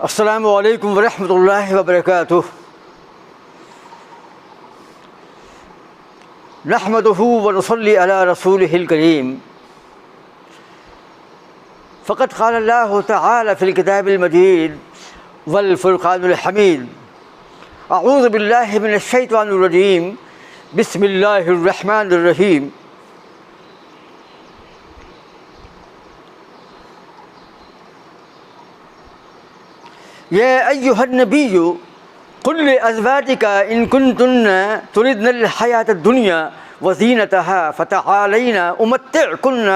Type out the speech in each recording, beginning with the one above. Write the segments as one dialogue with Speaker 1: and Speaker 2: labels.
Speaker 1: السلام علیکم ورحمۃ اللہ وبرکاتہ. نحمده ونصلي على رسوله الكريم. فقد قال الله تعالى في الكتاب المجيد والفرقان الحميد. أعوذ بالله من الشيطان الرجيم. بسم الله الرحمن الرحيم. يا أيها النبي قل لأزواجك إن كنتن تردن الحياة الدنيا وزينتها فتعالين أمتعكن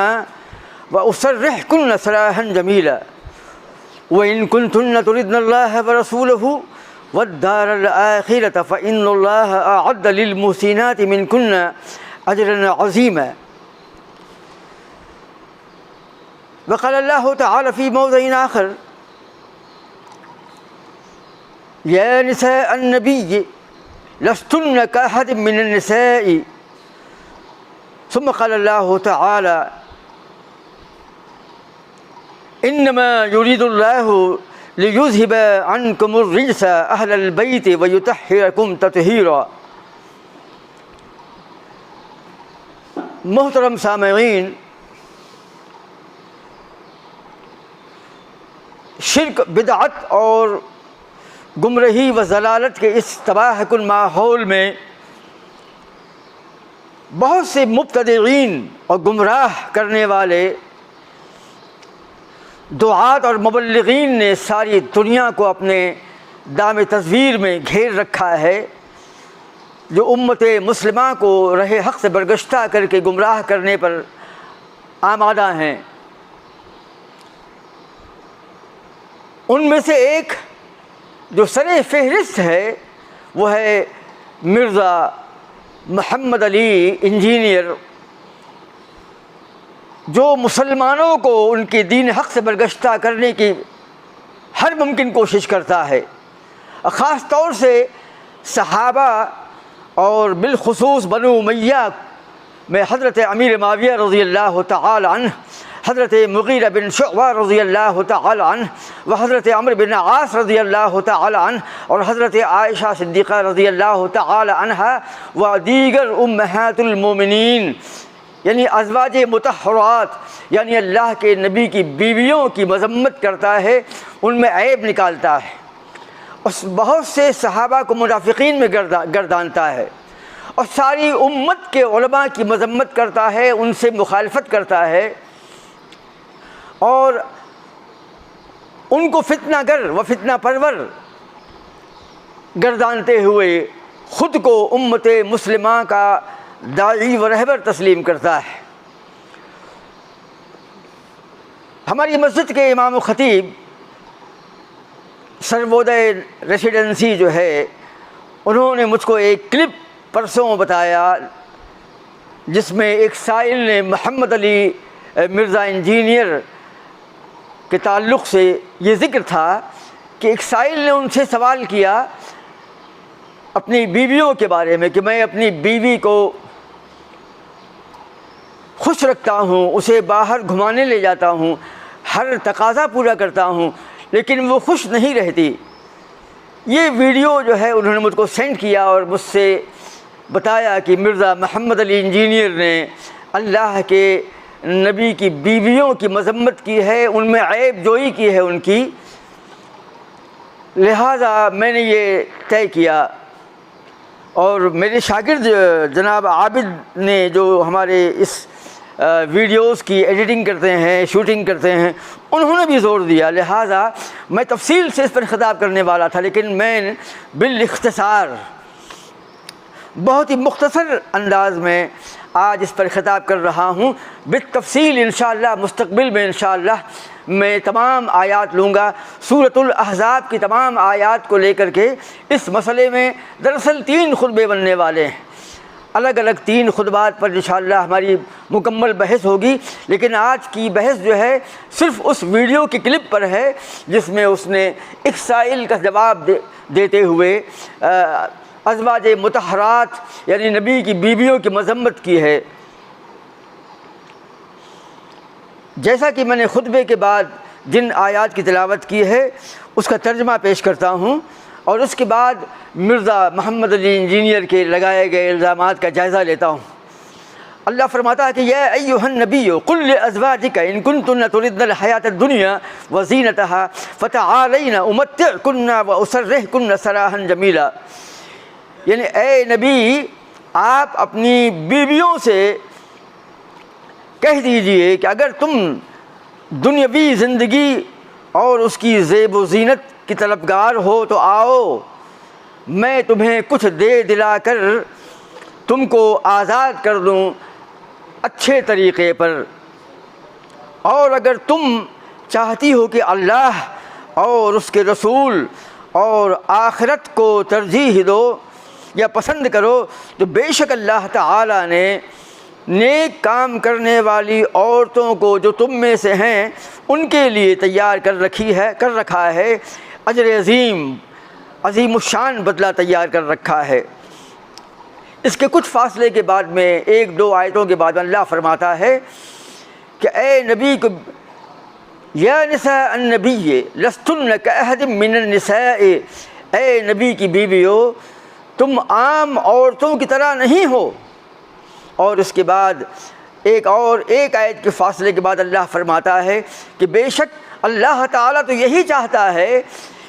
Speaker 1: وأسرحكن سراحا جميلا وإن كنتن تردن الله ورسوله والدار الآخرة فإن الله أعد للمحسنات منكن أجرا عظيما. وقال الله تعالى في موضع آخر: يا نساء النبي لستن كأحد من النساء. ثم قال الله تعالى: إنما يريد الله ليذهب عنكم الرجس أهل البيت ويطهركم تطهيرا. محترم سامعین، شرک، بدعت اور گمراہی و ضلالت کے اس تباہ کن ماحول میں بہت سے مبتدعین اور گمراہ کرنے والے دعات اور مبلغین نے ساری دنیا کو اپنے دام تصویر میں گھیر رکھا ہے، جو امت مسلمہ کو راہ حق سے برگشتہ کر کے گمراہ کرنے پر آمادہ ہیں. ان میں سے ایک جو سر فہرست ہے وہ ہے مرزا محمد علی انجینئر، جو مسلمانوں کو ان کے دین حق سے برگشتہ کرنے کی ہر ممکن کوشش کرتا ہے، خاص طور سے صحابہ اور بالخصوص بنو امیہ میں حضرت امیر معاویہ رضی اللہ تعالی عنہ، حضرت مغیرہ بن شعبہ رضی اللہ تعالی عنہ و حضرت عمرو بن عاص رضی اللہ تعالی عنہ اور حضرت عائشہ صدیقہ رضی اللہ تعالی عنہا و دیگر امہات المومنین یعنی ازواج مطہرات یعنی اللہ کے نبی کی بیویوں کی مذمت کرتا ہے، ان میں عیب نکالتا ہے، اور بہت سے صحابہ کو منافقین میں گردانتا ہے، اور ساری امت کے علماء کی مذمت کرتا ہے، ان سے مخالفت کرتا ہے، اور ان کو فتنہ گر و فتنہ پرور گردانتے ہوئے خود کو امت مسلمہ کا داعی و رہبر تسلیم کرتا ہے. ہماری مسجد کے امام و خطیب سروودے ریسیڈنسی جو ہے، انہوں نے مجھ کو ایک کلپ پرسوں بتایا جس میں ایک سائل نے محمد علی مرزا انجینئر کے تعلق سے یہ ذکر تھا کہ ایک سائل نے ان سے سوال کیا اپنی بیویوں کے بارے میں کہ میں اپنی بیوی کو خوش رکھتا ہوں، اسے باہر گھمانے لے جاتا ہوں، ہر تقاضا پورا کرتا ہوں، لیکن وہ خوش نہیں رہتی. یہ ویڈیو جو ہے انہوں نے مجھ کو سینڈ کیا اور مجھ سے بتایا کہ مرزا محمد علی انجینئر نے اللہ کے نبی کی بیویوں کی مذمت کی ہے، ان میں عیب جوئی کی ہے ان کی. لہٰذا میں نے یہ طے کیا، اور میرے شاگرد جناب عابد نے جو ہمارے اس ویڈیوز کی ایڈیٹنگ کرتے ہیں، شوٹنگ کرتے ہیں، انہوں نے بھی زور دیا. لہٰذا میں تفصیل سے اس پر خطاب کرنے والا تھا، لیکن میں بالاختصار بہت ہی مختصر انداز میں آج اس پر خطاب کر رہا ہوں. بالتفصیل انشاءاللہ مستقبل میں انشاءاللہ میں تمام آیات لوں گا. سورۃ الاحزاب کی تمام آیات کو لے کر کے اس مسئلے میں دراصل 3 خطبے بننے والے ہیں. الگ الگ 3 خطبات پر انشاءاللہ ہماری مکمل بحث ہوگی، لیکن آج کی بحث جو ہے صرف اس ویڈیو کی کلپ پر ہے جس میں اس نے ایک سائل کا جواب دیتے ہوئے ازواج مطہرات یعنی نبی کی بیویوں کی مذمت کی ہے. جیسا کہ میں نے خطبے کے بعد جن آیات کی تلاوت کی ہے اس کا ترجمہ پیش کرتا ہوں اور اس کے بعد مرزا محمد علی انجینئر کے لگائے گئے الزامات کا جائزہ لیتا ہوں۔ اللہ فرماتا ہے کہ یا ایھا النبی قل لازواجک ان کنتن تردن الحیاۃ الدنیا وزینتها فتعالین امتعکن واسرحکن سراحا جمیلا، یعنی اے نبی آپ اپنی بیویوں سے کہہ دیجئے کہ اگر تم دنیاوی زندگی اور اس کی زیب و زینت کی طلبگار ہو تو آؤ، میں تمہیں کچھ دے دلا کر تم کو آزاد کر دوں اچھے طریقے پر، اور اگر تم چاہتی ہو کہ اللہ اور اس کے رسول اور آخرت کو ترجیح دو یا پسند کرو تو بے شک اللہ تعالیٰ نے نیک کام کرنے والی عورتوں کو جو تم میں سے ہیں ان کے لیے تیار کر رکھا ہے اجر عظیم الشان بدلہ تیار کر رکھا ہے۔ اس کے کچھ فاصلے کے بعد میں ایک دو آیتوں کے بعد اللہ فرماتا ہے کہ اے نبی کو یا نساء النبی لستن کاحد من النساء، اے نبی کی بیویو تم عام عورتوں کی طرح نہیں ہو۔ اور اس کے بعد ایک آیت کے فاصلے کے بعد اللہ فرماتا ہے کہ بے شک اللہ تعالیٰ تو یہی چاہتا ہے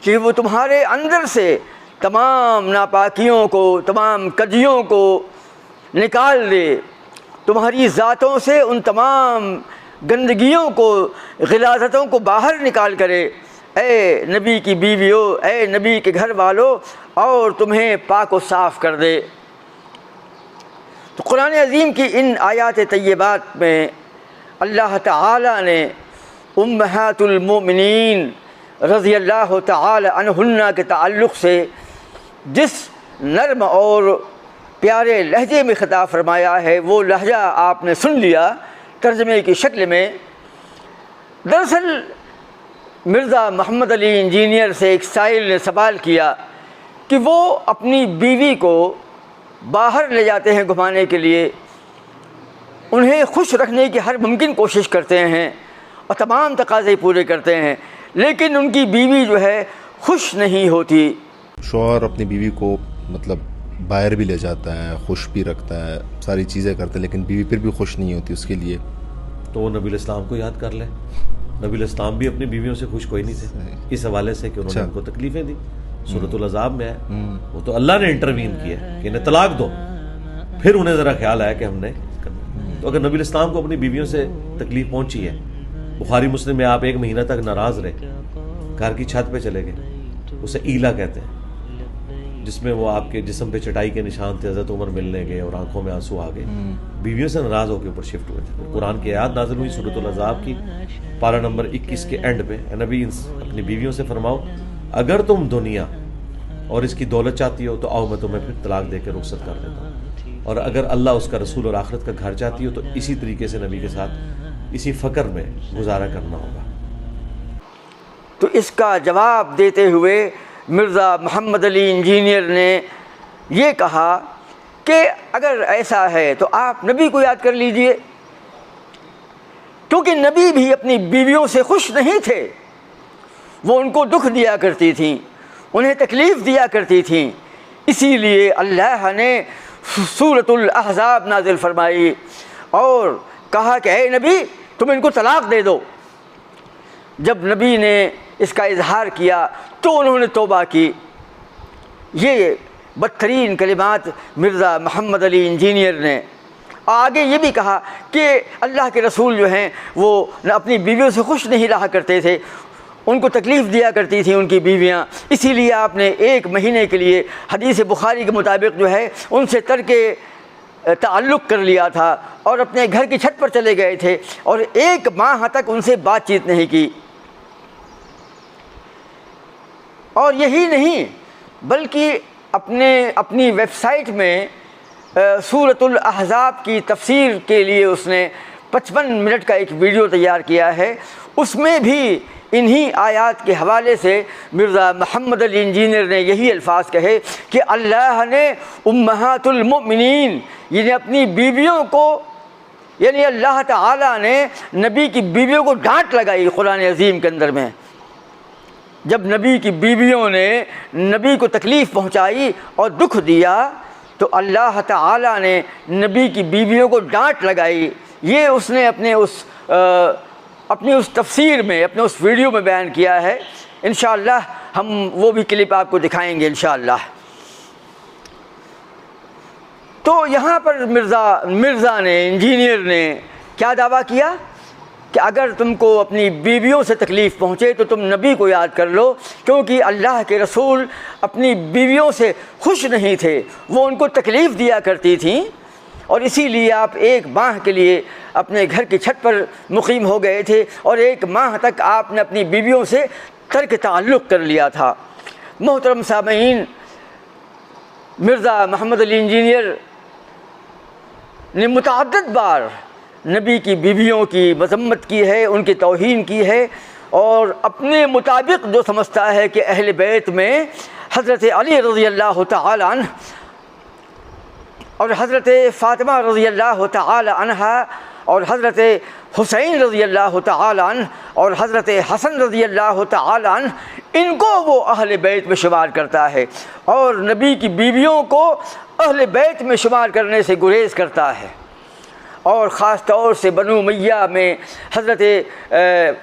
Speaker 1: کہ وہ تمہارے اندر سے تمام ناپاکیوں کو، تمام کجیوں کو نکال دے، تمہاری ذاتوں سے ان تمام گندگیوں کو، غلاظتوں کو باہر نکال کرے، اے نبی کی بیویوں، اے نبی کے گھر والوں، اور تمہیں پاک و صاف کر دے۔ تو قرآن عظیم کی ان آیات طیبات میں اللہ تعالیٰ نے امہات المؤمنین رضی اللہ تعالی عنہن کے تعلق سے جس نرم اور پیارے لہجے میں خطاب فرمایا ہے وہ لہجہ آپ نے سن لیا ترجمے کی شکل میں۔ دراصل مرزا محمد علی انجینئر سے ایک سائل نے سوال کیا کہ وہ اپنی بیوی کو باہر لے جاتے ہیں گھمانے کے لیے، انہیں خوش رکھنے کی ہر ممکن کوشش کرتے ہیں اور تمام تقاضے پورے کرتے ہیں، لیکن ان کی بیوی جو ہے خوش نہیں ہوتی۔
Speaker 2: شوہر اپنی بیوی کو مطلب باہر بھی لے جاتا ہے، خوش بھی رکھتا ہے، ساری چیزیں کرتا ہے، لیکن بیوی پھر بھی خوش نہیں ہوتی اس کے لیے،
Speaker 3: تو وہ نبی الاسلام کو یاد کر لے۔ نبی الاسلام بھی اپنی بیویوں سے خوش کوئی نہیں تھے اس حوالے سے کہ انہوں نے ان کو تکلیفیں دی۔ سورۃ الاحزاب میں ہے، وہ تو اللہ نے انٹروین کیا کہ انہیں طلاق دو، پھر انہیں ذرا خیال آیا کہ ہم نے کرنا۔ تو اگر نبی الاسلام کو اپنی بیویوں سے تکلیف پہنچی ہے، بخاری مسلم میں آپ 1 مہینہ تک ناراض رہے، گھر کی چھت پہ چلے گئے، اسے ایلا کہتے ہیں، جس میں وہ آپ کے جسم پہ چٹائی کے نشان تھے، حضرت عمر ملنے گئے اور آنکھوں میں آنسو آ گئے، بیویوں سے ناراض ہو کے اوپر شفٹ ہوئے تھے۔ قرآن کی آیات نازل ہوئی سورۃ الاحزاب کی پارہ نمبر 21 کے اینڈ پہ، اے نبی اپنی بیویوں سے فرماؤ اگر تم دنیا اور اس کی دولت چاہتی ہو تو آؤ میں تمہیں پھر طلاق دے کے رخصت کر دیتا ہوں، اور اگر اللہ اس کا رسول اور آخرت کا گھر چاہتی ہو تو اسی طریقے سے نبی کے ساتھ اسی فقر میں گزارا کرنا ہوگا۔
Speaker 1: تو اس کا جواب دیتے ہوئے مرزا محمد علی انجینئر نے یہ کہا کہ اگر ایسا ہے تو آپ نبی کو یاد کر لیجئے، کیونکہ نبی بھی اپنی بیویوں سے خوش نہیں تھے، وہ ان کو دکھ دیا کرتی تھیں، انہیں تکلیف دیا کرتی تھیں، اسی لیے اللہ نے سورۃ الاحزاب نازل فرمائی اور کہا کہ اے نبی تم ان کو طلاق دے دو۔ جب نبی نے اس کا اظہار کیا تو انہوں نے توبہ کی۔ یہ بدترین کلمات مرزا محمد علی انجینئر نے آگے یہ بھی کہا کہ اللہ کے رسول جو ہیں وہ اپنی بیویوں سے خوش نہیں رہا کرتے تھے، ان کو تکلیف دیا کرتی تھیں ان کی بیویاں، اسی لیے آپ نے 1 مہینے کے لیے حدیث بخاری کے مطابق جو ہے ان سے ترک تعلق کر لیا تھا اور اپنے گھر کی چھت پر چلے گئے تھے اور 1 ماہ تک ان سے بات چیت نہیں کی۔ اور یہی نہیں بلکہ اپنی ویب سائٹ میں سورۃ الاحزاب کی تفسیر کے لیے اس نے 55 منٹ کا ایک ویڈیو تیار کیا ہے، اس میں بھی انہی آیات کے حوالے سے مرزا محمد علی انجینئر نے یہی الفاظ کہے کہ اللہ نے امہات المؤمنین یعنی اپنی بیویوں کو، یعنی اللہ تعالیٰ نے نبی کی بیویوں کو ڈانٹ لگائی قرآن عظیم کے اندر میں، جب نبی کی بیویوں نے نبی کو تکلیف پہنچائی اور دکھ دیا تو اللہ تعالیٰ نے نبی کی بیویوں کو ڈانٹ لگائی. یہ اس نے اپنی اس تفسیر میں، اپنے اس ویڈیو میں بیان کیا ہے. انشاءاللہ ہم وہ بھی کلپ آپ کو دکھائیں گے انشاءاللہ. تو یہاں پر مرزا نے، انجینئر نے کیا دعویٰ کیا کہ اگر تم کو اپنی بیویوں سے تکلیف پہنچے تو تم نبی کو یاد کر لو، کیونکہ اللہ کے رسول اپنی بیویوں سے خوش نہیں تھے، وہ ان کو تکلیف دیا کرتی تھیں، اور اسی لیے آپ 1 ماہ کے لیے اپنے گھر کی چھت پر مقیم ہو گئے تھے، اور 1 ماہ تک آپ نے اپنی بیویوں سے ترک تعلق کر لیا تھا. محترم سامعین، مرزا محمد علی انجینئر نے متعدد بار نبی کی بیویوں کی مذمت کی ہے، ان کی توہین کی ہے، اور اپنے مطابق جو سمجھتا ہے کہ اہل بیت میں حضرت علی رضی اللہ تعالی عنہ اور حضرت فاطمہ رضی اللہ تعالی عنہا اور حضرت حسین رضی اللہ تعالی عنہ اور حضرت حسن رضی اللہ تعالی عنہ، ان کو وہ اہل بیت میں شمار کرتا ہے، اور نبی کی بیویوں کو اہل بیت میں شمار کرنے سے گریز کرتا ہے. اور خاص طور سے بنو امیہ میں حضرت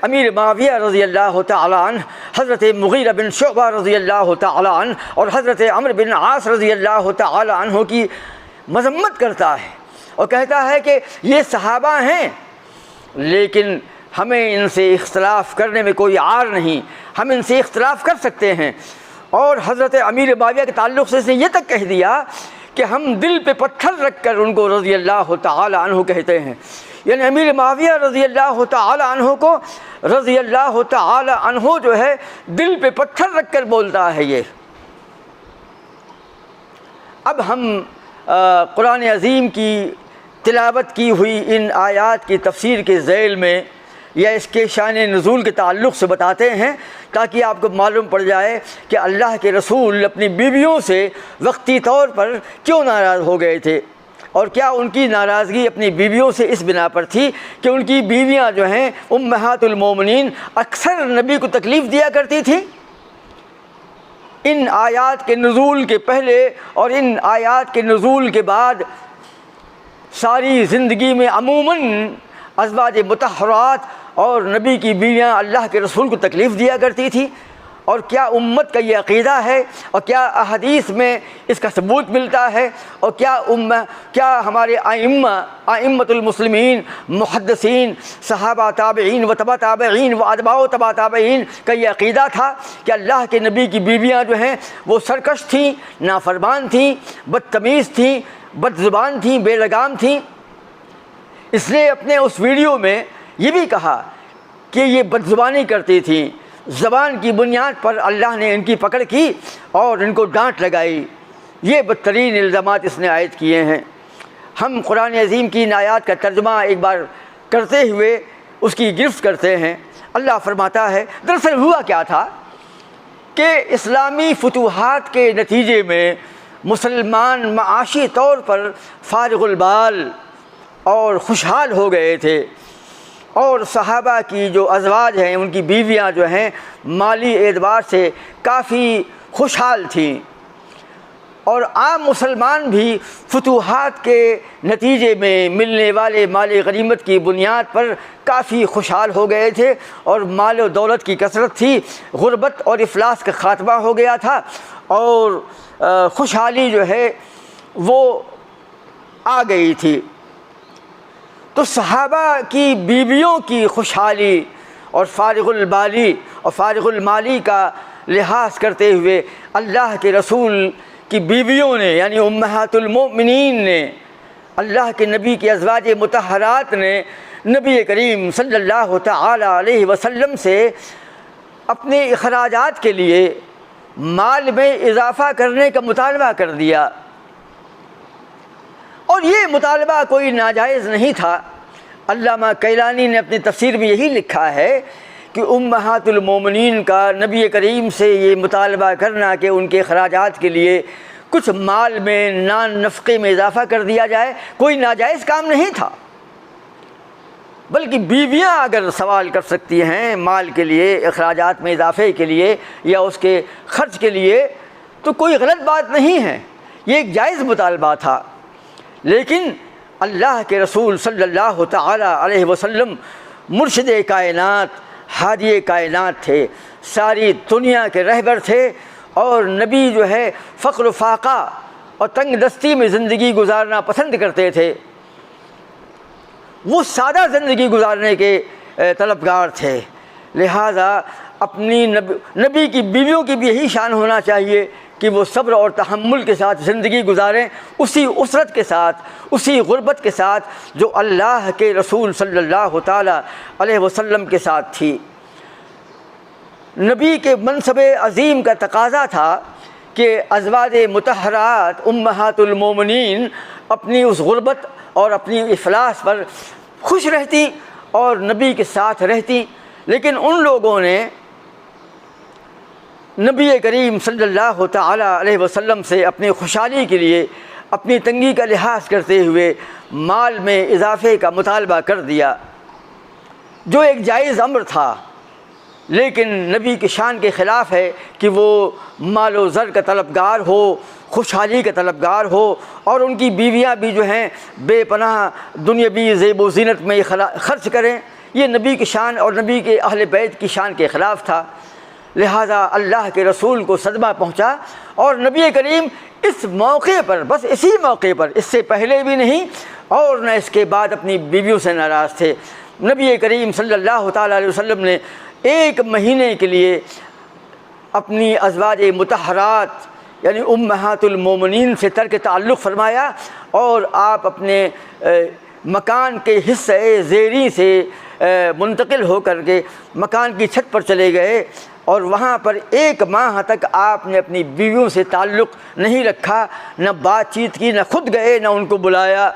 Speaker 1: امیر معاویہ رضی اللہ تعالی عنہ، حضرت مغیرہ بن شعبہ رضی اللہ تعالی عنہ اور حضرت عمرو بن عاص رضی اللہ تعالی عنہ کی مذمت کرتا ہے، اور کہتا ہے کہ یہ صحابہ ہیں لیکن ہمیں ان سے اختلاف کرنے میں کوئی عار نہیں، ہم ان سے اختلاف کر سکتے ہیں. اور حضرت امیر معاویہ کے تعلق سے اس نے یہ تک کہہ دیا کہ ہم دل پہ پتھر رکھ کر ان کو رضی اللہ تعالی عنہ کہتے ہیں. یعنی امیر معاویہ رضی اللہ تعالی عنہ کو رضی اللہ تعالی عنہ جو ہے دل پہ پتھر رکھ کر بولتا ہے. یہ اب ہم قرآن عظیم کی تلاوت کی ہوئی ان آیات کی تفسیر کے ذیل میں یا اس کے شان نزول کے تعلق سے بتاتے ہیں، تاکہ آپ کو معلوم پڑ جائے کہ اللہ کے رسول اپنی بیویوں سے وقتی طور پر کیوں ناراض ہو گئے تھے، اور کیا ان کی ناراضگی اپنی بیویوں سے اس بنا پر تھی کہ ان کی بیویاں جو ہیں امہات المومنین اکثر نبی کو تکلیف دیا کرتی تھیں. ان آیات کے نزول کے پہلے اور ان آیات کے نزول کے بعد ساری زندگی میں عموماً ازواج مطہرات اور نبی کی بیویاں اللہ کے رسول کو تکلیف دیا کرتی تھی. اور کیا امت کا یہ عقیدہ ہے، اور کیا احادیث میں اس کا ثبوت ملتا ہے، اور کیا ہمارے ائمۃ المسلمین، محدثین، صحابہ، تابعین و تبع تابعین و اتباع و تبع تابعین کا یہ عقیدہ تھا کہ اللہ کے نبی کی بیویاں جو ہیں وہ سرکش تھیں، نافرمان تھیں، بدتمیز تھیں، بد زبان تھیں، بے لگام تھیں؟ اس نے اپنے اس ویڈیو میں یہ بھی کہا کہ یہ بد زبانی کرتی تھیں، زبان کی بنیاد پر اللہ نے ان کی پکڑ کی اور ان کو ڈانٹ لگائی. یہ بدترین الزامات اس نے عائد کیے ہیں. ہم قرآن عظیم کی ان آیات کا ترجمہ ایک بار کرتے ہوئے اس کی گرفت کرتے ہیں. اللہ فرماتا ہے، دراصل ہوا کیا تھا کہ اسلامی فتوحات کے نتیجے میں مسلمان معاشی طور پر فارغ البال اور خوشحال ہو گئے تھے، اور صحابہ کی جو ازواج ہیں، ان کی بیویاں جو ہیں مالی اعتبار سے کافی خوشحال تھیں، اور عام مسلمان بھی فتوحات کے نتیجے میں ملنے والے مال غنیمت کی بنیاد پر کافی خوشحال ہو گئے تھے، اور مال و دولت کی کثرت تھی، غربت اور افلاس کا خاتمہ ہو گیا تھا، اور خوشحالی جو ہے وہ آ گئی تھی. تو صحابہ کی بیویوں کی خوشحالی اور فارغ البالی اور فارغ المالی کا لحاظ کرتے ہوئے اللہ کے رسول کی بیویوں نے، یعنی امہات المؤمنین نے، اللہ کے نبی کی ازواج مطہرات نے نبی کریم صلی اللہ تعالی علیہ وسلم سے اپنے اخراجات کے لیے مال میں اضافہ کرنے کا مطالبہ کر دیا. اور یہ مطالبہ کوئی ناجائز نہیں تھا. علامہ کیلانی نے اپنی تفسیر میں یہی لکھا ہے کہ امہات المومنین کا نبی کریم سے یہ مطالبہ کرنا کہ ان کے اخراجات کے لیے کچھ مال میں نفقے میں اضافہ کر دیا جائے کوئی ناجائز کام نہیں تھا. بلکہ بیویاں اگر سوال کر سکتی ہیں مال کے لیے، اخراجات میں اضافے کے لیے یا اس کے خرچ کے لیے، تو کوئی غلط بات نہیں ہے، یہ ایک جائز مطالبہ تھا۔ لیکن اللہ کے رسول صلی اللہ تعالی علیہ وسلم مرشد کائنات، ہادی کائنات تھے، ساری دنیا کے رہبر تھے، اور نبی جو ہے فقر و فاقہ اور تنگ دستی میں زندگی گزارنا پسند کرتے تھے، وہ سادہ زندگی گزارنے کے طلبگار تھے۔ لہٰذا اپنی نبی کی بیویوں کی بھی یہی شان ہونا چاہیے کہ وہ صبر اور تحمل کے ساتھ زندگی گزاریں، اسی اسرت کے ساتھ، اسی غربت کے ساتھ جو اللہ کے رسول صلی اللہ تعالیٰ علیہ وسلم کے ساتھ تھی۔ نبی کے منصب عظیم کا تقاضا تھا کہ ازواج مطہرات امہات المومنین اپنی اس غربت اور اپنی افلاس پر خوش رہتی اور نبی کے ساتھ رہتی، لیکن ان لوگوں نے نبی کریم صلی اللہ تعالیٰ علیہ وسلم سے اپنی خوشحالی کے لیے اپنی تنگی کا لحاظ کرتے ہوئے مال میں اضافے کا مطالبہ کر دیا، جو ایک جائز امر تھا، لیکن نبی کی شان کے خلاف ہے کہ وہ مال و زر کا طلبگار ہو، خوشحالی کا طلبگار ہو، اور ان کی بیویاں بھی جو ہیں بے پناہ دنیاوی زیب و زینت میں خرچ کریں۔ یہ نبی کی شان اور نبی کے اہل بیت کی شان کے خلاف تھا۔ لہٰذا اللہ کے رسول کو صدمہ پہنچا، اور نبی کریم اس موقع پر، بس اسی موقع پر، اس سے پہلے بھی نہیں اور نہ اس کے بعد اپنی بیویوں سے ناراض تھے۔ نبی کریم صلی اللہ تعالیٰ علیہ وسلم نے 1 مہینے کے لیے اپنی ازواج مطہرات یعنی امہات المومنین سے ترک تعلق فرمایا، اور آپ اپنے مکان کے حصے زیریں سے منتقل ہو کر کے مکان کی چھت پر چلے گئے، اور وہاں پر 1 ماہ تک آپ نے اپنی بیویوں سے تعلق نہیں رکھا، نہ بات چیت کی، نہ خود گئے، نہ ان کو بلایا۔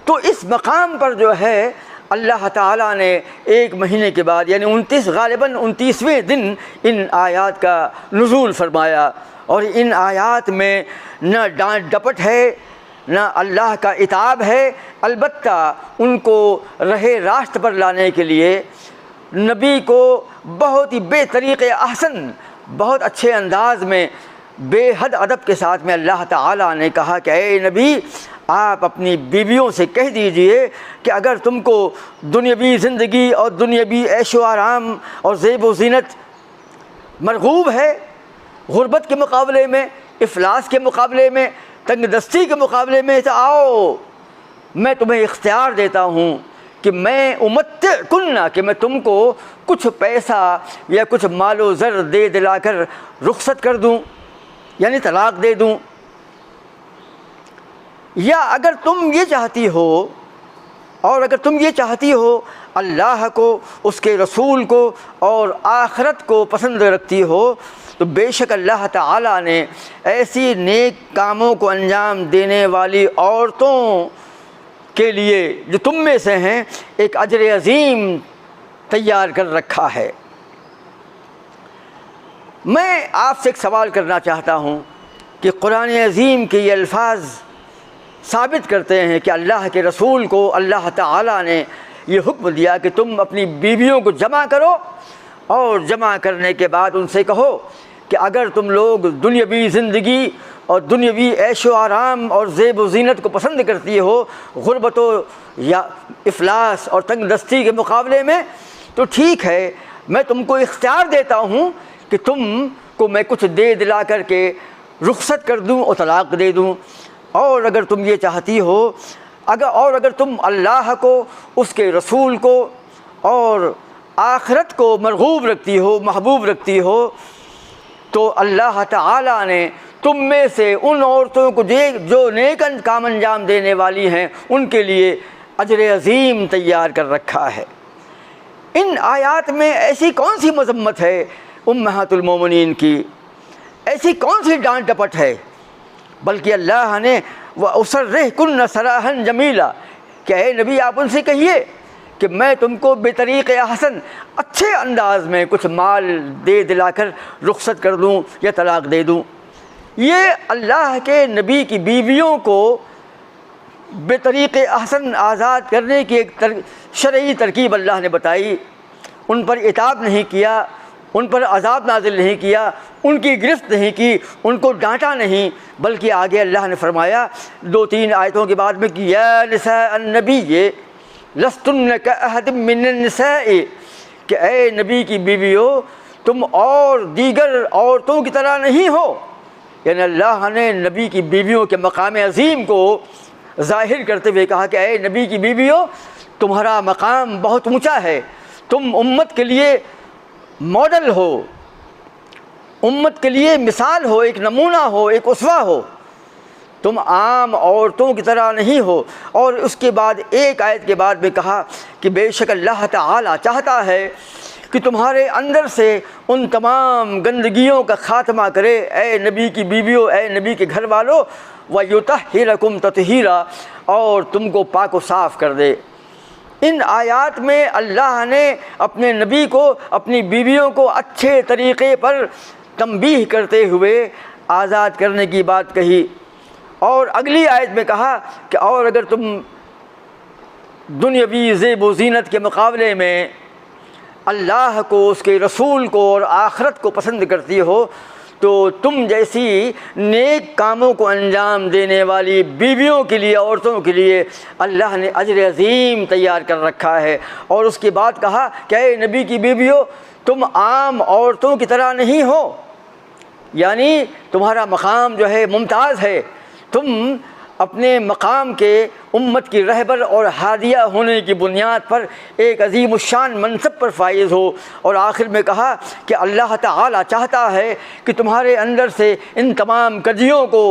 Speaker 1: تو اس مقام پر جو ہے اللہ تعالیٰ نے 1 مہینے کے بعد یعنی 29ویں دن ان آیات کا نزول فرمایا، اور ان آیات میں نہ ڈانٹ ڈپٹ ہے، نہ اللہ کا عتاب ہے، البتہ ان کو راہ راست پر لانے کے لیے نبی کو بہت ہی بے طریق احسن، بہت اچھے انداز میں، بے حد ادب کے ساتھ میں اللہ تعالیٰ نے کہا کہ اے نبی، آپ اپنی بیویوں سے کہہ دیجئے کہ اگر تم کو دنیاوی زندگی اور دنیاوی عیش و آرام اور زیب و زینت مرغوب ہے، غربت کے مقابلے میں، افلاس کے مقابلے میں، تنگ دستی کے مقابلے میں، تو آؤ میں تمہیں اختیار دیتا ہوں کہ میں امتعکن، کہ میں تم کو کچھ پیسہ یا کچھ مال و زر دے دلا کر رخصت کر دوں، یعنی طلاق دے دوں، یا اگر تم یہ چاہتی ہو، اور اگر تم یہ چاہتی ہو اللہ کو، اس کے رسول کو اور آخرت کو پسند رکھتی ہو، تو بے شک اللہ تعالیٰ نے ایسی نیک کاموں کو انجام دینے والی عورتوں کے لیے جو تم میں سے ہیں ایک اجر عظیم تیار کر رکھا ہے۔ میں آپ سے ایک سوال کرنا چاہتا ہوں کہ قرآن عظیم کے یہ الفاظ ثابت کرتے ہیں کہ اللہ کے رسول کو اللہ تعالیٰ نے یہ حکم دیا کہ تم اپنی بیویوں کو جمع کرو، اور جمع کرنے کے بعد ان سے کہو کہ اگر تم لوگ دنیاوی زندگی اور دنیاوی عیش و آرام اور زیب و زینت کو پسند کرتی ہو غربت و یا افلاس اور تنگ دستی کے مقابلے میں، تو ٹھیک ہے، میں تم کو اختیار دیتا ہوں کہ تم کو میں کچھ دے دلا کر کے رخصت کر دوں اور طلاق دے دوں، اور اگر تم یہ چاہتی ہو، اگر تم اللہ کو، اس کے رسول کو اور آخرت کو مرغوب رکھتی ہو، محبوب رکھتی ہو، تو اللہ تعالیٰ نے تم میں سے ان عورتوں کو جو نیک کام انجام دینے والی ہیں ان کے لیے اجر عظیم تیار کر رکھا ہے۔ ان آیات میں ایسی کون سی مذمت ہے امہات المومنین کی، ایسی کون سی ڈانٹ ڈپٹ ہے، بلکہ اللہ نے وَأُسَرِّحْكُنَّ سَرَاحًا جَمِيلًا کہ اے نبی آپ ان سے کہیے کہ میں تم کو بے طریق احسن اچھے انداز میں کچھ مال دے دلا کر رخصت کر دوں یا طلاق دے دوں۔ یہ اللہ کے نبی کی بیویوں کو بے طریق احسن آزاد کرنے کی ایک شرعی ترکیب اللہ نے بتائی، ان پر عتاب نہیں کیا، ان پر عذاب نازل نہیں کیا، ان کی گرفت نہیں کی، ان کو ڈانٹا نہیں، بلکہ آگے اللہ نے فرمایا 2-3 آیتوں کے بعد میں کہ یا نساء النبی لستن کأحد من النساء، کہ اے نبی کی بیویو تم اور دیگر عورتوں کی طرح نہیں ہو۔ یعنی اللہ نے نبی کی بیویوں کے مقام عظیم کو ظاہر کرتے ہوئے کہا کہ اے نبی کی بیویو تمہارا مقام بہت اونچا ہے، تم امت کے لیے ماڈل ہو، امت کے لیے مثال ہو، ایک نمونہ ہو، ایک اسوہ ہو، تم عام عورتوں کی طرح نہیں ہو۔ اور اس کے بعد ایک آیت کے بعد میں کہا کہ بے شک اللہ تعالی چاہتا ہے کہ تمہارے اندر سے ان تمام گندگیوں کا خاتمہ کرے، اے نبی کی بیویوں، اے نبی کے گھر والوں، وَيُطَهِّرَكُمْ تَطْهِيرًا، اور تم کو پاک و صاف کر دے۔ ان آیات میں اللہ نے اپنے نبی کو، اپنی بیویوں کو اچھے طریقے پر تنبیہ کرتے ہوئے آزاد کرنے کی بات کہی، اور اگلی آیت میں کہا کہ اور اگر تم دنیاوی زیب و زینت کے مقابلے میں اللہ کو، اس کے رسول کو اور آخرت کو پسند کرتی ہو تو تم جیسی نیک کاموں کو انجام دینے والی بیویوں کے لیے، عورتوں کے لیے اللہ نے اجر عظیم تیار کر رکھا ہے۔ اور اس کے بعد کہا کہ اے نبی کی بیویوں تم عام عورتوں کی طرح نہیں ہو، یعنی تمہارا مقام جو ہے ممتاز ہے، تم اپنے مقام کے امت کی رہبر اور ہادیہ ہونے کی بنیاد پر ایک عظیم الشان منصب پر فائز ہو۔ اور آخر میں کہا کہ اللہ تعالی چاہتا ہے کہ تمہارے اندر سے ان تمام کجیوں کو،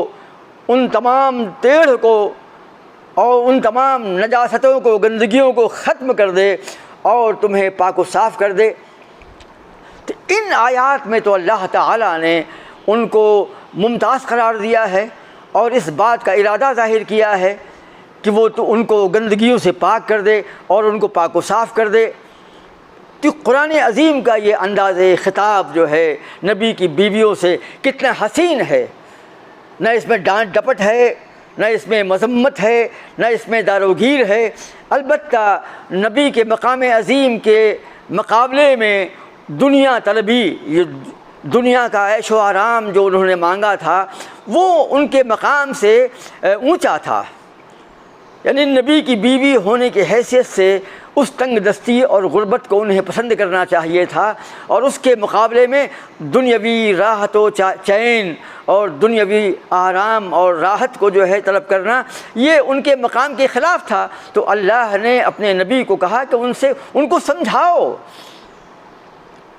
Speaker 1: ان تمام ٹیڑھ کو اور ان تمام نجاستوں کو، گندگیوں کو ختم کر دے اور تمہیں پاک و صاف کر دے۔ تو ان آیات میں تو اللہ تعالی نے ان کو ممتاز قرار دیا ہے اور اس بات کا ارادہ ظاہر کیا ہے کہ وہ تو ان کو گندگیوں سے پاک کر دے اور ان کو پاک و صاف کر دے۔ تو قرآن عظیم کا یہ انداز خطاب جو ہے نبی کی بیویوں سے کتنا حسین ہے، نہ اس میں ڈانٹ ڈپٹ ہے، نہ اس میں مذمت ہے، نہ اس میں داروگیر ہے۔ البتہ نبی کے مقام عظیم کے مقابلے میں دنیا طلبی، یہ دنیا کا عیش و آرام جو انہوں نے مانگا تھا وہ ان کے مقام سے اونچا تھا، یعنی نبی کی بیوی ہونے کی حیثیت سے اس تنگ دستی اور غربت کو انہیں پسند کرنا چاہیے تھا، اور اس کے مقابلے میں دنیاوی راحت و چین اور دنیاوی آرام اور راحت کو جو ہے طلب کرنا یہ ان کے مقام کے خلاف تھا۔ تو اللہ نے اپنے نبی کو کہا کہ ان کو سمجھاؤ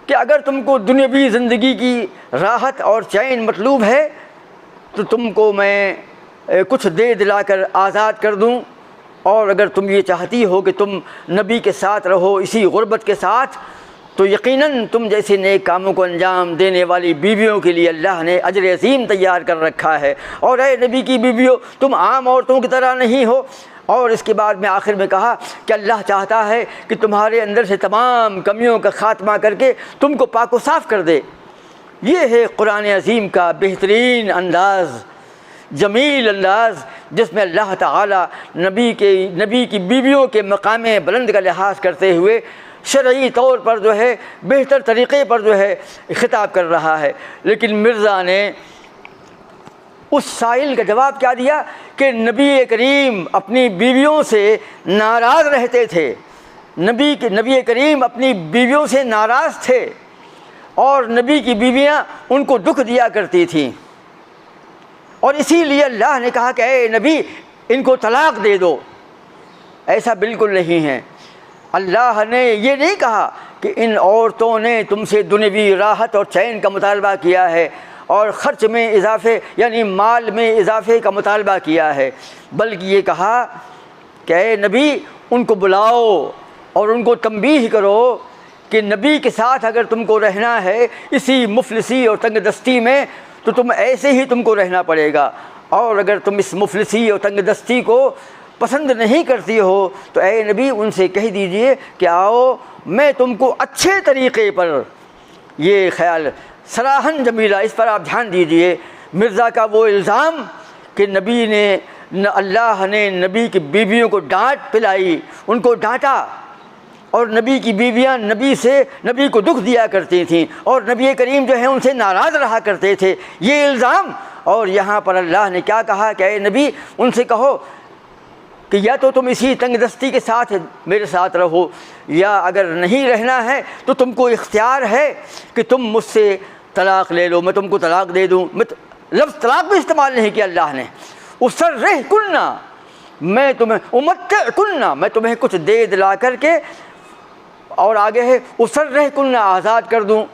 Speaker 1: کہ اگر تم کو دنیاوی زندگی کی راحت اور چین مطلوب ہے تو تم کو میں کچھ دے دلا کر آزاد کر دوں، اور اگر تم یہ چاہتی ہو کہ تم نبی کے ساتھ رہو اسی غربت کے ساتھ تو یقیناً تم جیسے نیک کاموں کو انجام دینے والی بیویوں کے لیے اللہ نے اجر عظیم تیار کر رکھا ہے۔ اور اے نبی کی بیویوں تم عام عورتوں کی طرح نہیں ہو۔ اور اس کے بعد میں آخر میں کہا کہ اللہ چاہتا ہے کہ تمہارے اندر سے تمام کمیوں کا خاتمہ کر کے تم کو پاک و صاف کر دے۔ یہ ہے قرآن عظیم کا بہترین انداز، جمیل انداز، جس میں اللہ تعالی نبی کی بیویوں کے مقام بلند کا لحاظ کرتے ہوئے شرعی طور پر جو ہے بہتر طریقے پر جو ہے خطاب کر رہا ہے۔ لیکن مرزا نے اس سائل کا جواب کیا دیا کہ نبی کریم اپنی بیویوں سے ناراض رہتے تھے، نبی کریم اپنی بیویوں سے ناراض تھے اور نبی کی بیویاں ان کو دکھ دیا کرتی تھیں، اور اسی لیے اللہ نے کہا کہ اے نبی ان کو طلاق دے دو۔ ایسا بالکل نہیں ہے۔ اللہ نے یہ نہیں کہا کہ ان عورتوں نے تم سے دنیاوی راحت اور چین کا مطالبہ کیا ہے اور خرچ میں اضافے یعنی مال میں اضافے کا مطالبہ کیا ہے، بلکہ یہ کہا کہ اے نبی ان کو بلاؤ اور ان کو تنبیہ کرو کہ نبی کے ساتھ اگر تم کو رہنا ہے اسی مفلسی اور تنگ دستی میں تو تم ایسے ہی تم کو رہنا پڑے گا، اور اگر تم اس مفلسی اور تنگ دستی کو پسند نہیں کرتی ہو تو اے نبی ان سے کہہ دیجئے کہ آؤ میں تم کو اچھے طریقے پر، یہ خیال صراحً جمیلہ، اس پر آپ دھیان دیجئے۔ مرزا کا وہ الزام کہ نبی نے اللہ نے نبی کی بیویوں کو ڈانٹ پلائی، ان کو ڈانٹا، اور نبی کی بیویاں نبی کو دکھ دیا کرتی تھیں، اور نبی کریم جو ہیں ان سے ناراض رہا کرتے تھے، یہ الزام۔ اور یہاں پر اللہ نے کیا کہا کہ اے نبی ان سے کہو کہ یا تو تم اسی تنگ دستی کے ساتھ میرے ساتھ رہو، یا اگر نہیں رہنا ہے تو تم کو اختیار ہے کہ تم مجھ سے طلاق لے لو، میں تم کو طلاق دے دوں۔ لفظ طلاق بھی استعمال نہیں کیا اللہ نے۔ اسرحکنہ، میں تمہیں امتعکنہ، میں تمہیں کچھ دے دلا کر کے، اور آگے ہے اسرحکنہ، آزاد کر دوں۔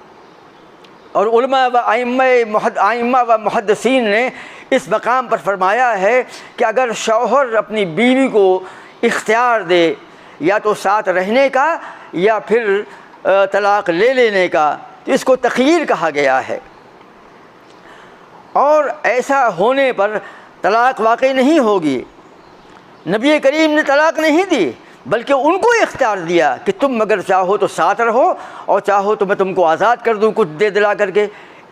Speaker 1: اور علماء و ائمہ و محدثین نے اس مقام پر فرمایا ہے کہ اگر شوہر اپنی بیوی کو اختیار دے یا تو ساتھ رہنے کا یا پھر طلاق لے لینے کا، تو اس کو تخییر کہا گیا ہے۔ اور ایسا ہونے پر طلاق واقع نہیں ہوگی۔ نبی کریم نے طلاق نہیں دی، بلکہ ان کو اختیار دیا کہ تم اگر چاہو تو ساتھ رہو اور چاہو تو میں تم کو آزاد کر دوں کچھ دے دلا کر کے۔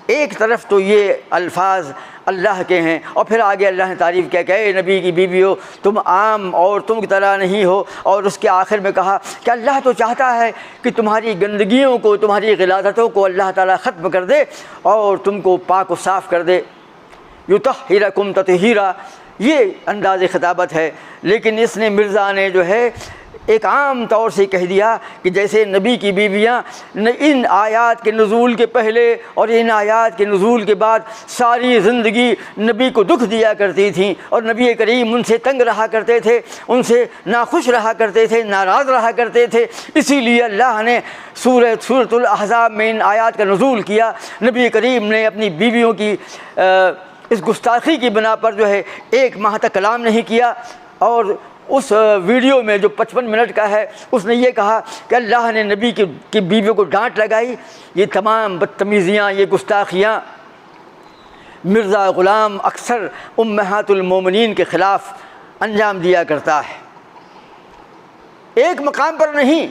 Speaker 1: ایک طرف تو یہ الفاظ اللہ کے ہیں، اور پھر آگے اللہ نے تعریف کیا کہ اے نبی کی بیویو تم عام عورتوں کی طرح نہیں ہو، اور اس کے آخر میں کہا کہ اللہ تو چاہتا ہے کہ تمہاری گندگیوں کو، تمہاری غلاظتوں کو اللہ تعالیٰ ختم کر دے اور تم کو پاک و صاف کر دے۔ یطہرکم تطہیرا، یہ انداز خطابت ہے۔ لیکن اس نے مرزا نے جو ہے ایک عام طور سے کہہ دیا کہ جیسے نبی کی بیویاں ان آیات کے نزول کے پہلے اور ان آیات کے نزول کے بعد ساری زندگی نبی کو دکھ دیا کرتی تھیں، اور نبی کریم ان سے تنگ رہا کرتے تھے، ان سے ناخوش رہا کرتے تھے، ناراض رہا کرتے تھے، اسی لیے اللہ نے سورۃ الاحزاب میں ان آیات کا نزول کیا۔ نبی کریم نے اپنی بیویوں کی اس گستاخی کی بنا پر جو ہے 1 ماہ تک کلام نہیں کیا، اور اس ویڈیو میں جو 55 منٹ کا ہے اس نے یہ کہا کہ اللہ نے نبی کی بیویوں کو ڈانٹ لگائی۔ یہ تمام بدتمیزیاں، یہ گستاخیاں مرزا غلام اکثر امہات المومنین کے خلاف انجام دیا کرتا ہے۔ ایک مقام پر نہیں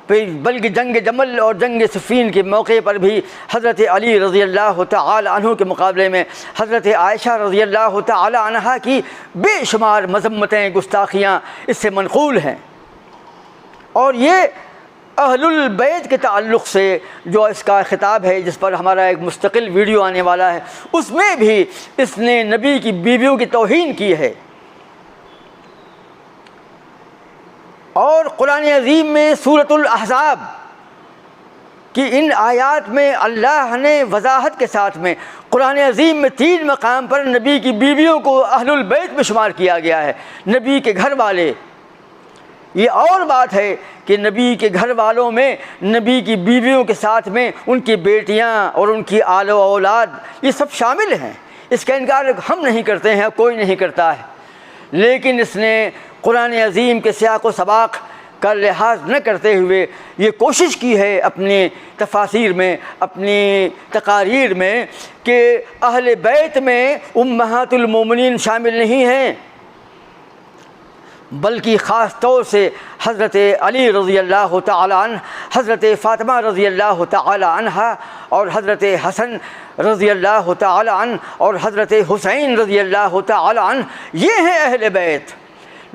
Speaker 1: بلکہ جنگ جمل اور جنگ صفین کے موقع پر بھی حضرت علی رضی اللہ تعالی عنہ کے مقابلے میں حضرت عائشہ رضی اللہ تعالی عنہا کی بے شمار مذمتیں، گستاخیاں اس سے منقول ہیں۔ اور یہ اہل البیت کے تعلق سے جو اس کا خطاب ہے، جس پر ہمارا ایک مستقل ویڈیو آنے والا ہے، اس میں بھی اس نے نبی کی بیویوں کی توہین کی ہے۔ اور قرآن عظیم میں سورۃ الاحزاب کی ان آیات میں اللہ نے وضاحت کے ساتھ میں قرآن عظیم میں 3 مقام پر نبی کی بیویوں کو اہل البیت میں شمار کیا گیا ہے، نبی کے گھر والے۔ یہ اور بات ہے کہ نبی کے گھر والوں میں نبی کی بیویوں کے ساتھ میں ان کی بیٹیاں اور ان کی آل و اولاد یہ سب شامل ہیں، اس کا انکار ہم نہیں کرتے ہیں، کوئی نہیں کرتا ہے۔ لیکن اس نے قرآن عظیم کے سیاق و سباق کا لحاظ نہ کرتے ہوئے یہ کوشش کی ہے اپنی تفاسیر میں، اپنی تقاریر میں، کہ اہل بیت میں امہات المومنین شامل نہیں ہیں، بلکہ خاص طور سے حضرت علی رضی اللہ تعالی عنہ، حضرت فاطمہ رضی اللہ تعالی عنہ، اور حضرت حسن رضی اللہ تعالی عنہ، اور حضرت حسین رضی اللہ تعالی عنہ، یہ ہیں اہل بیت۔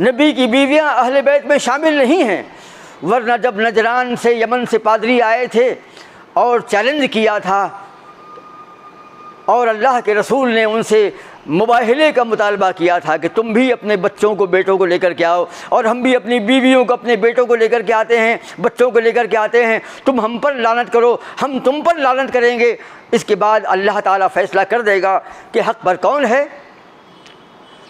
Speaker 1: نبی کی بیویاں اہل بیت میں شامل نہیں ہیں، ورنہ جب نجران سے، یمن سے پادری آئے تھے اور چیلنج کیا تھا، اور اللہ کے رسول نے ان سے مباہلے کا مطالبہ کیا تھا کہ تم بھی اپنے بچوں کو، بیٹوں کو لے کر کے آؤ، اور ہم بھی اپنی بیویوں کو، اپنے بیٹوں کو لے کر کے آتے ہیں، بچوں کو لے کر کے آتے ہیں، تم ہم پر لعنت کرو، ہم تم پر لعنت کریں گے، اس کے بعد اللہ تعالیٰ فیصلہ کر دے گا کہ حق پر کون ہے۔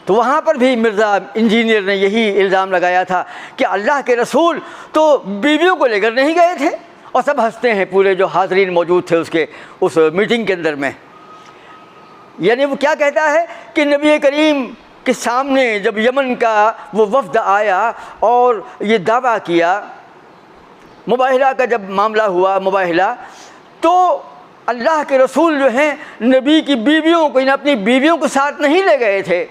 Speaker 1: تو وہاں پر بھی مرزا انجینئر نے یہی الزام لگایا تھا کہ اللہ کے رسول تو بیویوں کو لے کر نہیں گئے تھے، اور سب ہنستے ہیں پورے جو حاضرین موجود تھے اس میٹنگ کے اندر میں۔ یعنی وہ کیا کہتا ہے کہ نبی کریم کے سامنے جب یمن کا وہ وفد آیا اور یہ دعویٰ کیا، مباہلہ کا جب معاملہ ہوا، مباہلہ، تو اللہ کے رسول جو ہیں نبی کی بیویوں کو، اپنی بیویوں کو ساتھ نہیں لے گئے تھے۔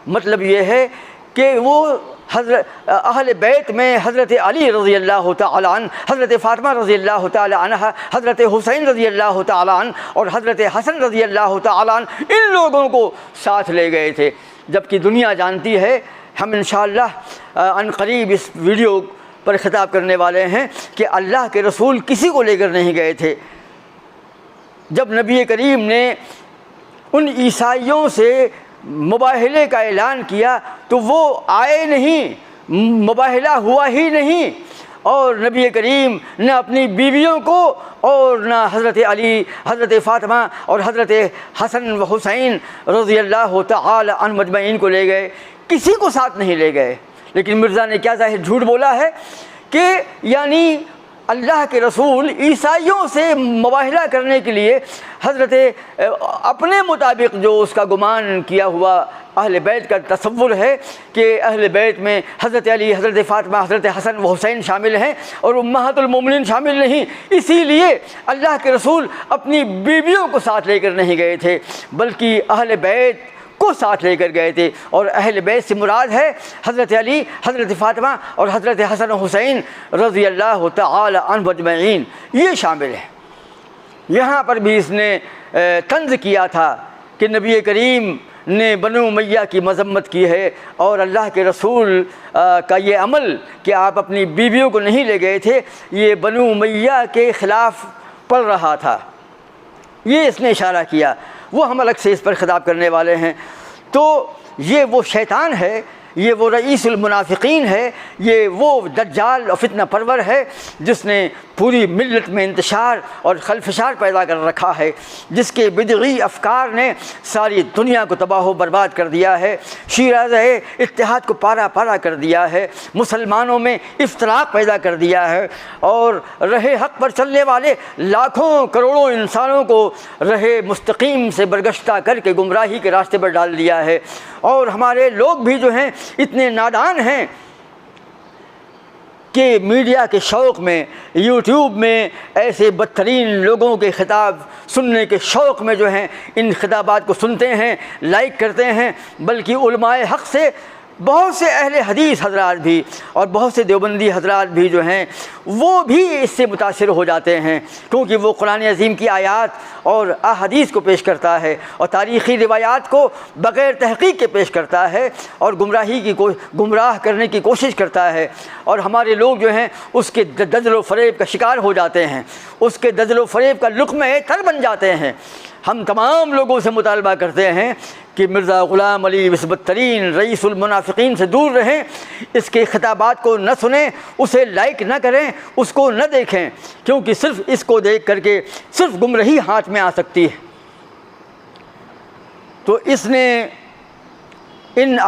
Speaker 1: مطلب یہ ہے کہ وہ حضرت اہل بیت میں حضرت علی رضی اللہ تعالی عنہ، حضرت فاطمہ رضی اللہ تعالی عنہ، حضرت حسین رضی اللہ تعالی عنہ اور حضرت حسن رضی اللہ تعالی عنہ، ان لوگوں کو ساتھ لے گئے تھے، جبکہ دنیا جانتی ہے. ہم انشاءاللہ عن قریب اس ویڈیو پر خطاب کرنے والے ہیں کہ اللہ کے رسول کسی کو لے کر نہیں گئے تھے. جب نبی کریم نے ان عیسائیوں سے مباہلے کا اعلان کیا تو وہ آئے نہیں، مباہلہ ہوا ہی نہیں، اور نبی کریم نہ اپنی بیویوں کو اور نہ حضرت علی، حضرت فاطمہ اور حضرت حسن و حسین رضی اللہ تعالی عنہم مجمعین کو لے گئے، کسی کو ساتھ نہیں لے گئے. لیکن مرزا نے کیا ظاہر جھوٹ بولا ہے کہ یعنی اللہ کے رسول عیسائیوں سے مباہلہ کرنے کے لیے حضرت اپنے مطابق جو اس کا گمان کیا ہوا اہل بیت کا تصور ہے کہ اہل بیت میں حضرت علی، حضرت فاطمہ، حضرت حسن و حسین شامل ہیں اور امہات المومنین شامل نہیں، اسی لیے اللہ کے رسول اپنی بیویوں کو ساتھ لے کر نہیں گئے تھے بلکہ اہل بیت کو ساتھ لے کر گئے تھے. اور اہل بیت سے مراد ہے حضرت علی، حضرت فاطمہ اور حضرت حسن و حسین رضی اللہ تعالی عنہم اجمعین یہ شامل ہیں. یہاں پر بھی اس نے طنز کیا تھا کہ نبی کریم نے بنو امیہ کی مذمت کی ہے اور اللہ کے رسول کا یہ عمل کہ آپ اپنی بیویوں کو نہیں لے گئے تھے یہ بنو امیہ کے خلاف پڑ رہا تھا. یہ اس نے اشارہ کیا. وہ ہم الگ سے اس پر خطاب کرنے والے ہیں. تو یہ وہ شیطان ہے، یہ وہ رئیس المنافقین ہے، یہ وہ دجال اور فتنہ پرور ہے جس نے پوری ملت میں انتشار اور خلفشار پیدا کر رکھا ہے، جس کے بدعی افکار نے ساری دنیا کو تباہ و برباد کر دیا ہے، شیرازہ اتحاد کو پارا پارا کر دیا ہے، مسلمانوں میں افتراق پیدا کر دیا ہے اور راہ حق پر چلنے والے لاکھوں کروڑوں انسانوں کو راہ مستقیم سے برگشتہ کر کے گمراہی کے راستے پر ڈال دیا ہے. اور ہمارے لوگ بھی جو ہیں اتنے نادان ہیں کہ میڈیا کے شوق میں، یوٹیوب میں ایسے بدترین لوگوں کے خطاب سننے کے شوق میں جو ہیں ان خطابات کو سنتے ہیں، لائک کرتے ہیں، بلکہ علماء حق سے بہت سے اہل حدیث حضرات بھی اور بہت سے دیوبندی حضرات بھی جو ہیں وہ بھی اس سے متاثر ہو جاتے ہیں کیونکہ وہ قرآن عظیم کی آیات اور احادیث کو پیش کرتا ہے اور تاریخی روایات کو بغیر تحقیق کے پیش کرتا ہے اور گمراہ کرنے کی کوشش کرتا ہے. اور ہمارے لوگ جو ہیں اس کے دجل و فریب کا شکار ہو جاتے ہیں، اس کے دجل و فریب کا لقمہ تر بن جاتے ہیں. ہم تمام لوگوں سے مطالبہ کرتے ہیں کہ مرزا غلام علی اس بدترین رئیس المنافقین سے دور رہیں، اس کے خطابات کو نہ سنیں، اسے لائک نہ کریں، اس کو نہ دیکھیں، کیونکہ صرف اس کو دیکھ کر کے صرف گمراہی ہاتھ میں آ سکتی ہے. تو اس نے ان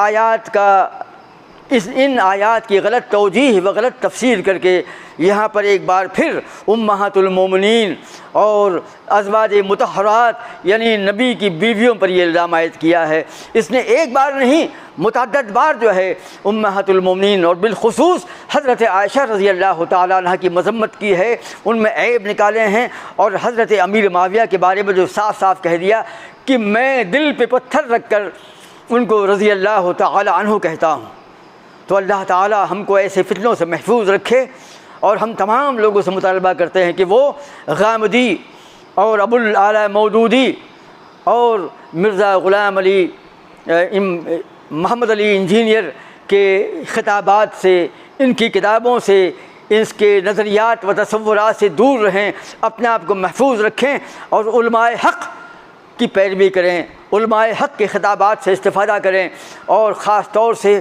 Speaker 1: آیات کی غلط توجیہ و غلط تفسیر کر کے یہاں پر ایک بار پھر امہات المومنین اور ازواج مطہرات یعنی نبی کی بیویوں پر یہ الزام عائد کیا ہے. اس نے ایک بار نہیں متعدد بار جو ہے امہات المومنین اور بالخصوص حضرت عائشہ رضی اللہ تعالیٰ عنہ کی مذمت کی ہے، ان میں عیب نکالے ہیں اور حضرت امیر معاویہ کے بارے میں جو صاف صاف کہہ دیا کہ میں دل پہ پتھر رکھ کر ان کو رضی اللہ تعالیٰ عنہ کہتا ہوں. تو اللہ تعالیٰ ہم کو ایسے فتنوں سے محفوظ رکھے اور ہم تمام لوگوں سے مطالبہ کرتے ہیں کہ وہ غامدی اور ابو الاعلی مودودی اور مرزا غلام علی محمد علی انجینئر کے خطابات سے، ان کی کتابوں سے، اس کے نظریات و تصورات سے دور رہیں، اپنے آپ کو محفوظ رکھیں اور علماء حق کی پیروی کریں، علماء حق کے خطابات سے استفادہ کریں اور خاص طور سے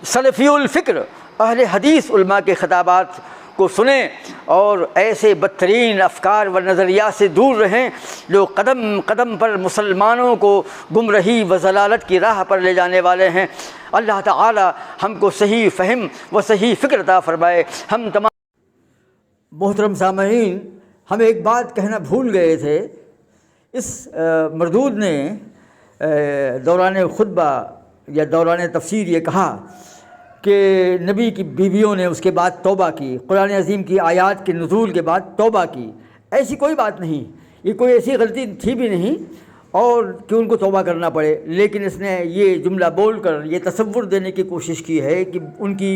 Speaker 1: سلفی الفکر اہل حدیث علماء کے خطابات کو سنیں اور ایسے بدترین افکار و نظریات سے دور رہیں جو قدم قدم پر مسلمانوں کو گمراہی و ضلالت کی راہ پر لے جانے والے ہیں. اللہ تعالی ہم کو صحیح فہم و صحیح فکر عطا فرمائے. ہم تمام محترم سامعین، ہم ایک بات کہنا بھول گئے تھے. اس مردود نے دوران خطبہ یا دوران تفسیر یہ کہا کہ نبی کی بیویوں نے اس کے بعد توبہ کی، قرآن عظیم کی آیات کے نزول کے بعد توبہ کی. ایسی کوئی بات نہیں، یہ کوئی ایسی غلطی تھی بھی نہیں اور کہ ان کو توبہ کرنا پڑے. لیکن اس نے یہ جملہ بول کر یہ تصور دینے کی کوشش کی ہے کہ ان کی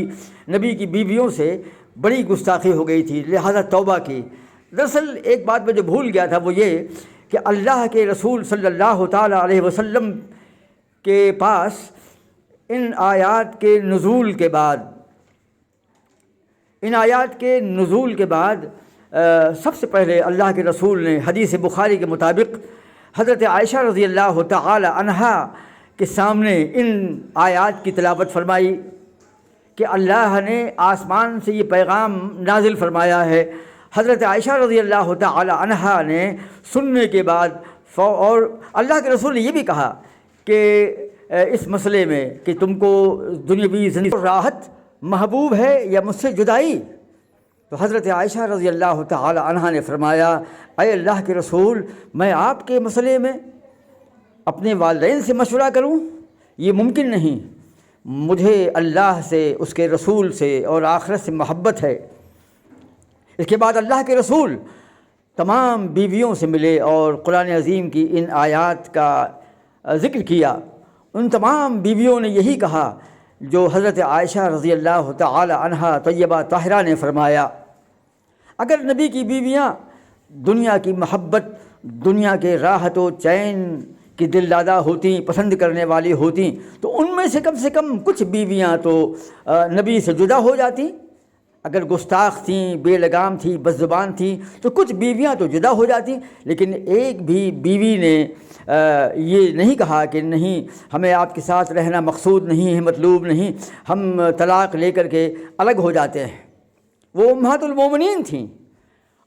Speaker 1: نبی کی بیویوں سے بڑی گستاخی ہو گئی تھی لہذا توبہ کی. دراصل ایک بات میں جو بھول گیا تھا وہ یہ کہ اللہ کے رسول صلی اللہ تعالیٰ علیہ وسلم کے پاس ان آیات کے نزول کے بعد سب سے پہلے اللہ کے رسول نے حدیث بخاری کے مطابق حضرت عائشہ رضی اللہ تعالی عنہا کے سامنے ان آیات کی تلاوت فرمائی کہ اللہ نے آسمان سے یہ پیغام نازل فرمایا ہے۔ حضرت عائشہ رضی اللہ تعالی عنہا نے سننے کے بعد اور اللہ کے رسول نے یہ بھی کہا کہ اس مسئلے میں کہ تم کو دنیاوی زندگی راحت محبوب ہے یا مجھ سے جدائی؟ تو حضرت عائشہ رضی اللہ تعالی عنہا نے فرمایا، اے اللہ کے رسول، میں آپ کے مسئلے میں اپنے والدین سے مشورہ کروں؟ یہ ممکن نہیں، مجھے اللہ سے، اس کے رسول سے اور آخرت سے محبت ہے۔ اس کے بعد اللہ کے رسول تمام بیویوں سے ملے اور قرآن عظیم کی ان آیات کا ذکر کیا۔ ان تمام بیویوں نے یہی کہا جو حضرت عائشہ رضی اللہ تعالی عنہا طیبہ طاہرہ نے فرمایا۔ اگر نبی کی بیویاں دنیا کی محبت، دنیا کے راحت و چین کی دل دادہ ہوتیں، پسند کرنے والی ہوتیں، تو ان میں سے کم کچھ بیویاں تو نبی سے جدا ہو جاتی۔ اگر گستاخ تھیں، بے لگام تھیں، بد زبان تھیں، تو کچھ بیویاں تو جدا ہو جاتی، لیکن ایک بھی بیوی نے یہ نہیں کہا کہ نہیں، ہمیں آپ کے ساتھ رہنا مقصود نہیں ہے، مطلوب نہیں، ہم طلاق لے کر کے الگ ہو جاتے ہیں۔ وہ امہات المومنین تھیں۔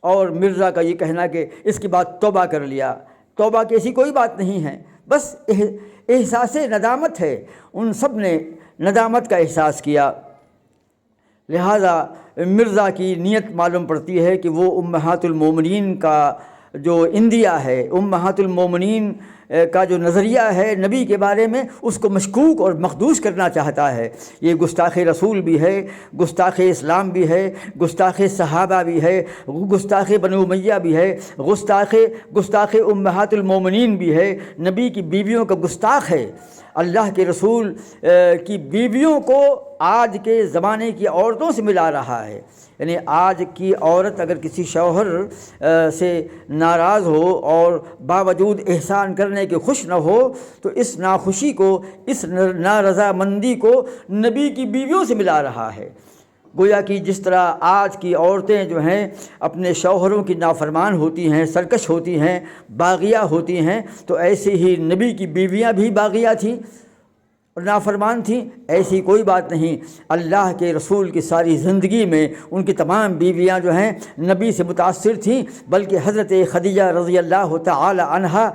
Speaker 1: اور مرزا کا یہ کہنا کہ اس کے بعد توبہ کر لیا، توبہ کی ایسی کوئی بات نہیں ہے، بس احساس ندامت ہے۔ ان سب نے ندامت کا احساس کیا، لہذا مرزا کی نیت معلوم پڑتی ہے کہ وہ امہات المومنین کا جو اندیہ ہے، امہات المومنین کا جو نظریہ ہے نبی کے بارے میں، اس کو مشکوک اور مخدوش کرنا چاہتا ہے۔ یہ گستاخ رسول بھی ہے، گستاخ اسلام بھی ہے، گستاخ صحابہ بھی ہے، گستاخ بنو امیہ بھی ہے، گستاخ امہات المومنین بھی ہے، نبی کی بیویوں کا گستاخ ہے۔ اللہ کے رسول کی بیویوں کو آج کے زمانے کی عورتوں سے ملا رہا ہے۔ یعنی آج کی عورت اگر کسی شوہر سے ناراض ہو اور باوجود احسان کرنے کے خوش نہ ہو، تو اس ناخوشی کو، اس نارضامندی کو نبی کی بیویوں سے ملا رہا ہے۔ گویا کہ جس طرح آج کی عورتیں جو ہیں اپنے شوہروں کی نافرمان ہوتی ہیں، سرکش ہوتی ہیں، باغیہ ہوتی ہیں، تو ایسے ہی نبی کی بیویاں بھی باغیہ تھیں اور نافرمان تھیں۔ ایسی کوئی بات نہیں۔ اللہ کے رسول کی ساری زندگی میں ان کی تمام بیویاں جو ہیں نبی سے متاثر تھیں، بلکہ حضرت خدیجہ رضی اللہ تعالی عنہا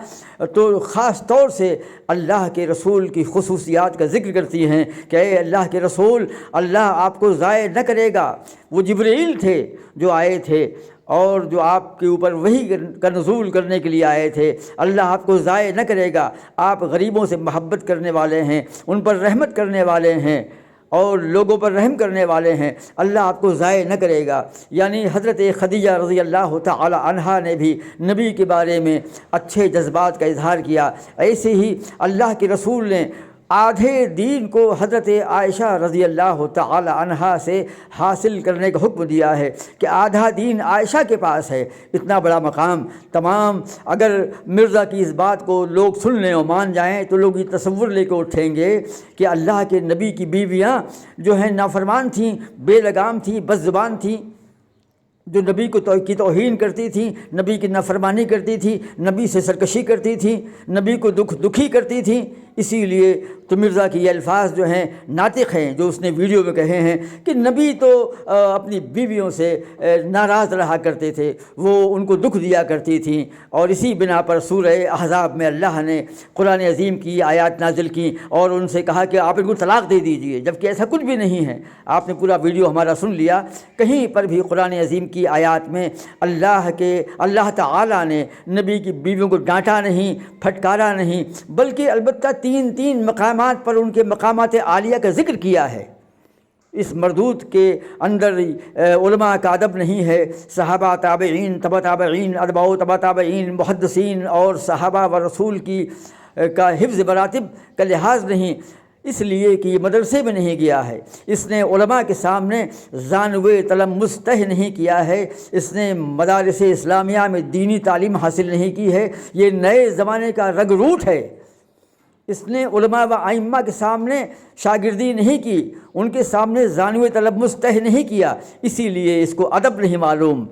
Speaker 1: تو خاص طور سے اللہ کے رسول کی خصوصیات کا ذکر کرتی ہیں کہ اے اللہ کے رسول، اللہ آپ کو ضائع نہ کرے گا۔ وہ جبرائیل تھے جو آئے تھے اور جو آپ کے اوپر وحی کا نزول کرنے کے لیے آئے تھے، اللہ آپ کو ضائع نہ کرے گا۔ آپ غریبوں سے محبت کرنے والے ہیں، ان پر رحمت کرنے والے ہیں اور لوگوں پر رحم کرنے والے ہیں، اللہ آپ کو ضائع نہ کرے گا۔ یعنی حضرت خدیجہ رضی اللہ تعالی عنہا نے بھی نبی کے بارے میں اچھے جذبات کا اظہار کیا۔ ایسے ہی اللہ کے رسول نے آدھے دین کو حضرت عائشہ رضی اللہ تعالی عنہا سے حاصل کرنے کا حکم دیا ہے کہ آدھا دین عائشہ کے پاس ہے۔ اتنا بڑا مقام تمام، اگر مرزا کی اس بات کو لوگ سن لیں اور مان جائیں تو لوگ یہ تصور لے کے اٹھیں گے کہ اللہ کے نبی کی بیویاں جو ہیں نافرمان تھیں، بے لگام تھیں، بد زبان تھیں، جو نبی کی توہین کرتی تھیں، نبی کی نافرمانی کرتی تھی، نبی سے سرکشی کرتی تھیں، نبی کو دکھی کرتی تھیں۔ اسی لیے تو مرزا کی یہ الفاظ جو ہیں ناطق ہیں جو اس نے ویڈیو میں کہے ہیں کہ نبی تو اپنی بیویوں سے ناراض رہا کرتے تھے، وہ ان کو دکھ دیا کرتی تھیں، اور اسی بنا پر سورہ احزاب میں اللہ نے قرآن عظیم کی آیات نازل کی اور ان سے کہا کہ آپ ان کو طلاق دے دیجئے، جبکہ ایسا کچھ بھی نہیں ہے۔ آپ نے پورا ویڈیو ہمارا سن لیا، کہیں پر بھی قرآن عظیم کی آیات میں اللہ تعالیٰ نے نبی کی بیویوں کو ڈانٹا نہیں، پھٹکارا نہیں، بلکہ البتہ تین مقامات پر ان کے مقامات عالیہ کا ذکر کیا ہے۔ اس مردود کے اندر علماء کا ادب نہیں ہے، صحابہ، تابعین، تبع تابعین، اتباع تبع تابعین، محدثین اور صحابہ و رسول کا حفظ مراتب کا لحاظ نہیں، اس لیے کہ یہ مدرسے میں نہیں گیا ہے، اس نے علماء کے سامنے زانوِ تلمس تہ نہیں کیا ہے، اس نے مدارس اسلامیہ میں دینی تعلیم حاصل نہیں کی ہے، یہ نئے زمانے کا رگ روٹ ہے۔ اس نے علماء و ائمہ کے سامنے شاگردی نہیں کی، ان کے سامنے زانو تلمس طے نہیں کیا، اسی لیے اس کو ادب نہیں معلوم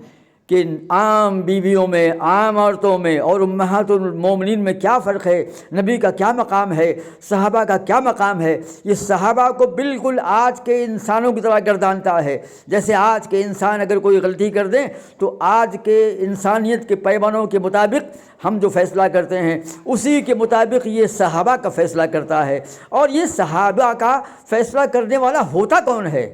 Speaker 1: کہ عام بیویوں میں، عام عورتوں میں اور امہات المومنین میں کیا فرق ہے، نبی کا کیا مقام ہے، صحابہ کا کیا مقام ہے۔ یہ صحابہ کو بالکل آج کے انسانوں کی طرح گردانتا ہے، جیسے آج کے انسان اگر کوئی غلطی کر دیں تو آج کے انسانیت کے پیمانوں کے مطابق ہم جو فیصلہ کرتے ہیں اسی کے مطابق یہ صحابہ کا فیصلہ کرتا ہے۔ اور یہ صحابہ کا فیصلہ کرنے والا ہوتا کون ہے؟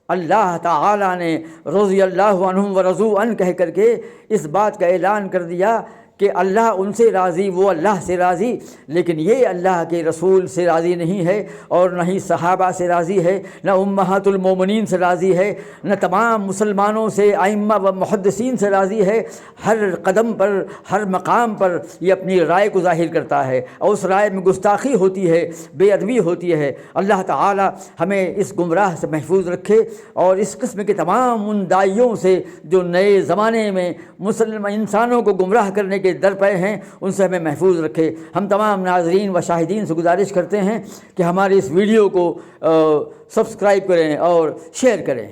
Speaker 1: اللہ تعالیٰ نے رضی اللہ عنہم ورضوا عنہ کہہ کر کے اس بات کا اعلان کر دیا کہ اللہ ان سے راضی، وہ اللہ سے راضی، لیکن یہ اللہ کے رسول سے راضی نہیں ہے، اور نہ ہی صحابہ سے راضی ہے، نہ امہات المومنین سے راضی ہے، نہ تمام مسلمانوں سے، ائمہ و محدثین سے راضی ہے۔ ہر قدم پر، ہر مقام پر یہ اپنی رائے کو ظاہر کرتا ہے، اور اس رائے میں گستاخی ہوتی ہے، بے ادبی ہوتی ہے۔ اللہ تعالی ہمیں اس گمراہ سے محفوظ رکھے، اور اس قسم کے تمام ان داعیوں سے جو نئے زمانے میں مسلم انسانوں کو گمراہ کرنے کے در پہ ہیں، ان سے ہمیں محفوظ رکھے۔ ہم تمام ناظرین و شاہدین سے گزارش کرتے ہیں کہ ہماری اس ویڈیو کو سبسکرائب کریں اور شیئر کریں۔